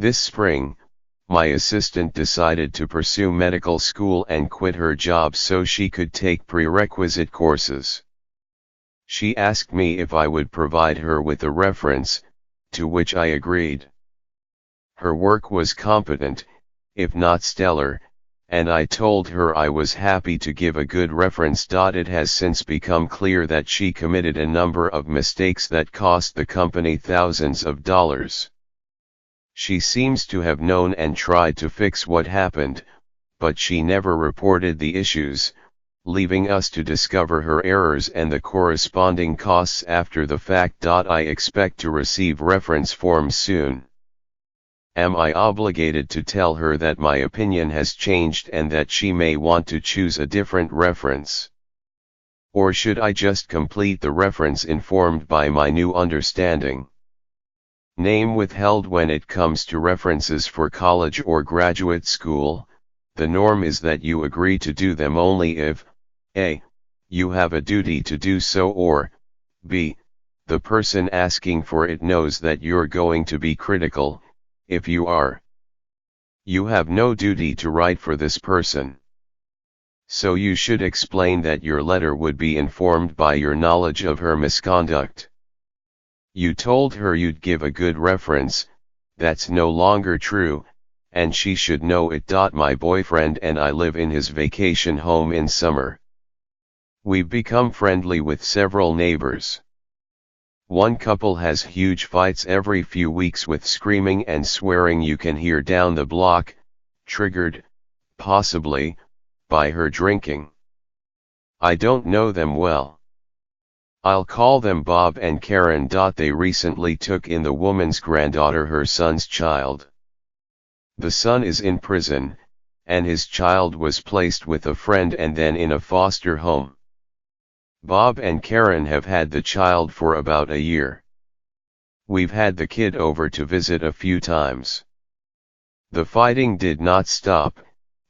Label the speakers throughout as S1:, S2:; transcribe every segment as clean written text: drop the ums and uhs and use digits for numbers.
S1: This spring, my assistant decided to pursue medical school and quit her job so she could take prerequisite courses. She asked me if I would provide her with a reference, to which I agreed. Her work was competent, if not stellar, and I told her I was happy to give a good reference. It has since become clear that she committed a number of mistakes that cost the company thousands of dollars. She seems to have known and tried to fix what happened, but she never reported the issues, leaving us to discover her errors and the corresponding costs after the fact. I expect to receive reference forms soon. Am I obligated to tell her that my opinion has changed and that she may want to choose a different reference? Or should I just complete the reference informed by my new understanding? Name withheld. When it comes to references for college or graduate school, the norm is that you agree to do them only if a. You have a duty to do so, or b. The person asking for it knows that you're going to be critical. If you are, you have no duty to write for this person. So you should explain that your letter would be informed by your knowledge of her misconduct. You told her you'd give a good reference, that's no longer true, and she should know it. My boyfriend and I live in his vacation home in summer. We've become friendly with several neighbors. One couple has huge fights every few weeks with screaming and swearing you can hear down the block, triggered, possibly, by her drinking. I don't know them well. I'll call them Bob and Karen. They recently took in the woman's granddaughter, her son's child. The son is in prison, and his child was placed with a friend and then in a foster home. Bob and Karen have had the child for about a year. We've had the kid over to visit a few times. The fighting did not stop.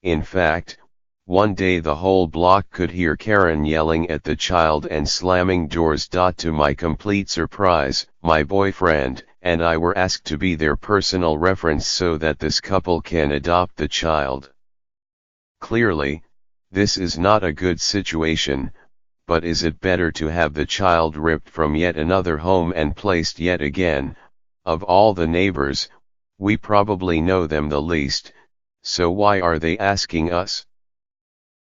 S1: In fact, one day the whole block could hear Karen yelling at the child and slamming doors. To my complete surprise, my boyfriend and I were asked to be their personal reference so that this couple can adopt the child. Clearly, this is not a good situation. But is it better to have the child ripped from yet another home and placed yet again? Of all the neighbors, we probably know them the least, so why are they asking us?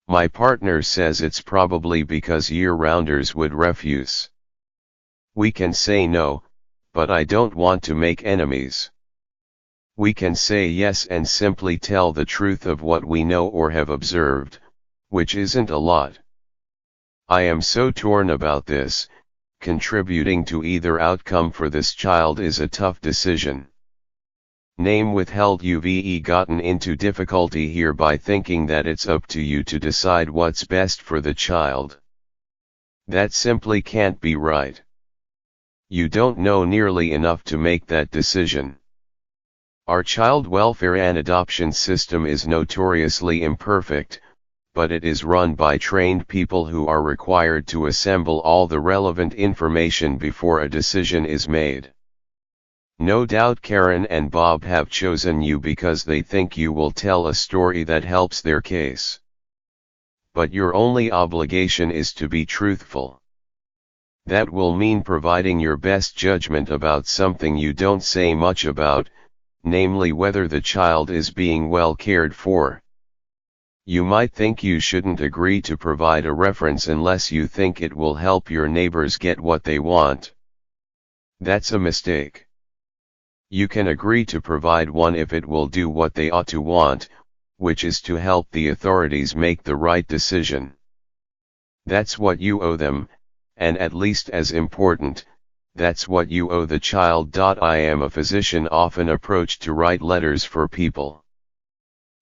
S1: My partner says it's probably because year-rounders would refuse. We can say no, but I don't want to make enemies. We can say yes and simply tell the truth of what we know or have observed, which isn't a lot. I am so torn about this. Contributing to either outcome for this child is a tough decision. Name withheld. You've gotten into difficulty here by thinking that it's up to you to decide what's best for the child. That simply can't be right. You don't know nearly enough to make that decision. Our child welfare and adoption system is notoriously imperfect, but it is run by trained people who are required to assemble all the relevant information before a decision is made. No doubt Karen and Bob have chosen you because they think you will tell a story that helps their case. But your only obligation is to be truthful. That will mean providing your best judgment about something you don't say much about, namely whether the child is being well cared for. You might think you shouldn't agree to provide a reference unless you think it will help your neighbors get what they want. That's a mistake. You can agree to provide one if it will do what they ought to want, which is to help the authorities make the right decision. That's what you owe them, and at least as important, that's what you owe the child. I am a physician often approached to write letters for people.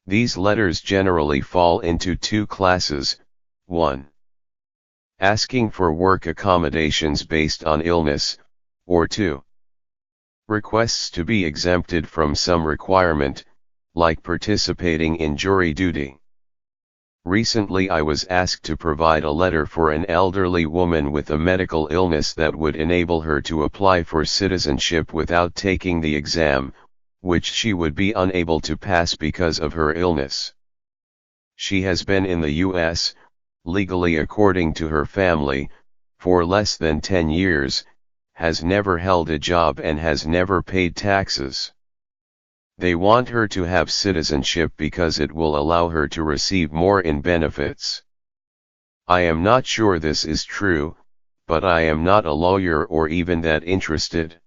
S1: These letters generally fall into two classes. 1. Asking for work accommodations based on illness, or 2. Requests to be exempted from some requirement, like participating in jury duty. Recently I was asked to provide a letter for an elderly woman with a medical illness that would enable her to apply for citizenship without taking the exam, which she would be unable to pass because of her illness. She has been in the U.S., legally according to her family, for less than 10 years, has never held a job and has never paid taxes. They want her to have citizenship because it will allow her to receive more in benefits. I am not sure this is true, but I am not a lawyer or even that interested.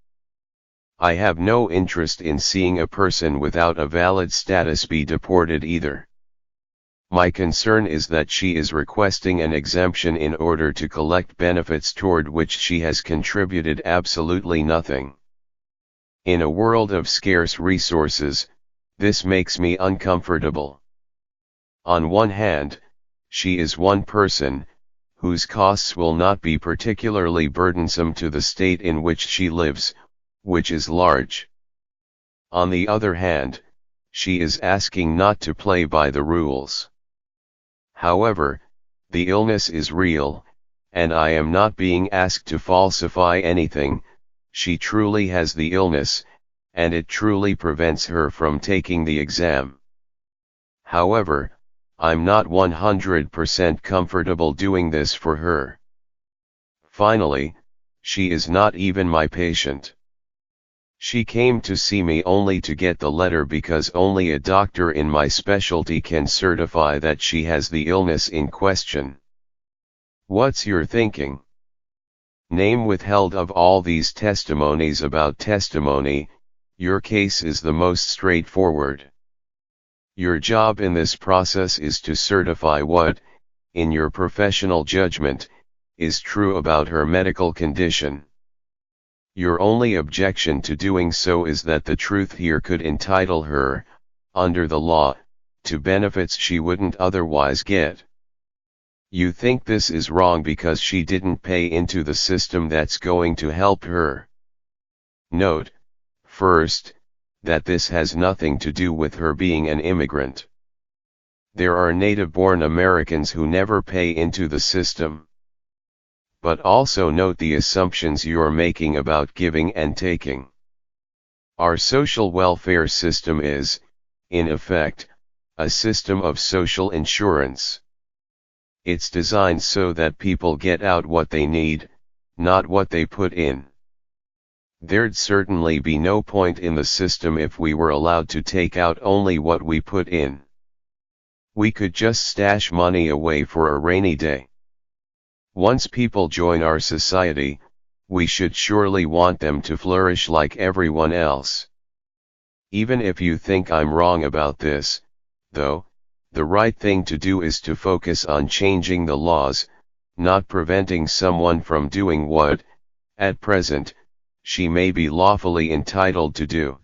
S1: I have no interest in seeing a person without a valid status be deported either. My concern is that she is requesting an exemption in order to collect benefits toward which she has contributed absolutely nothing. In a world of scarce resources, this makes me uncomfortable. On one hand, she is one person, whose costs will not be particularly burdensome to the state in which she lives, which is large. On the other hand, she is asking not to play by the rules. However, the illness is real, and I am not being asked to falsify anything. She truly has the illness, and it truly prevents her from taking the exam. However, I'm not 100% comfortable doing this for her. Finally, she is not even my patient. She came to see me only to get the letter because only a doctor in my specialty can certify that she has the illness in question. What's your thinking? Name withheld. Of all these testimonies about testimony, your case is the most straightforward. Your job in this process is to certify what, in your professional judgment, is true about her medical condition. Your only objection to doing so is that the truth here could entitle her, under the law, to benefits she wouldn't otherwise get. You think this is wrong because she didn't pay into the system that's going to help her. Note, first, that this has nothing to do with her being an immigrant. There are native-born Americans who never pay into the system. But also note the assumptions you're making about giving and taking. Our social welfare system is, in effect, a system of social insurance. It's designed so that people get out what they need, not what they put in. There'd certainly be no point in the system if we were allowed to take out only what we put in. We could just stash money away for a rainy day. Once people join our society, we should surely want them to flourish like everyone else. Even if you think I'm wrong about this, though, the right thing to do is to focus on changing the laws, not preventing someone from doing what, at present, she may be lawfully entitled to do.